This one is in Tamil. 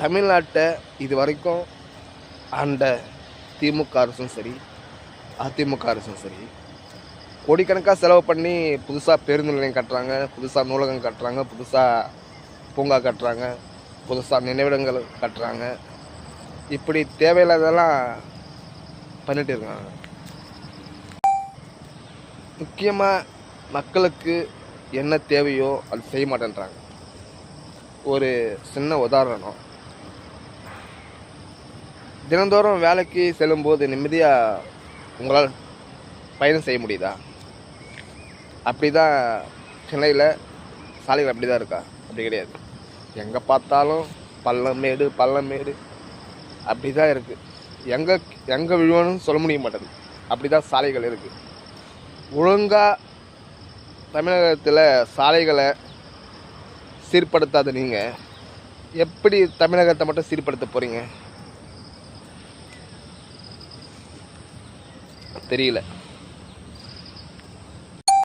தமிழ்நாட்டை இது வரைக்கும் ஆண்ட திமுக அரசும் சரி, அதிமுக அரசும் சரி, கோடிக்கணக்காக செலவு பண்ணி புதுசாக பேருந்து நிலையம் கட்டுறாங்க, புதுசாக நூலகம் கட்டுறாங்க, புதுசாக பூங்கா கட்டுறாங்க, புதுசாக நினைவிடங்கள் கட்டுறாங்க. இப்படி தேவையில்லாததெல்லாம் பண்ணிட்டு இருக்காங்க. முக்கியமாக மக்களுக்கு என்ன தேவையோ அது செய்ய மாட்டேன்றாங்க. ஒரு சின்ன உதாரணம், தினந்தோறும் வேலைக்கு செல்லும்போது நிம்மதியாக உங்களால் பயணம் செய்ய முடியுதா? அப்படி தான் சென்னையில் சாலைகள் அப்படி தான் இருக்கா? அப்படி கிடையாது. எங்கே பார்த்தாலும் பள்ளமேடு அப்படி தான் இருக்குது. எங்கே விழுவணும்னு சொல்ல முடிய மாட்டேங்குது. அப்படி தான் சாலைகள் இருக்குது. ஒழுங்காக தமிழகத்தில் சாலைகளை சீர்படுத்தாத நீங்கள் எப்படி தமிழகத்தை மட்டும் சீர்படுத்த போகிறீங்க? தெரியல.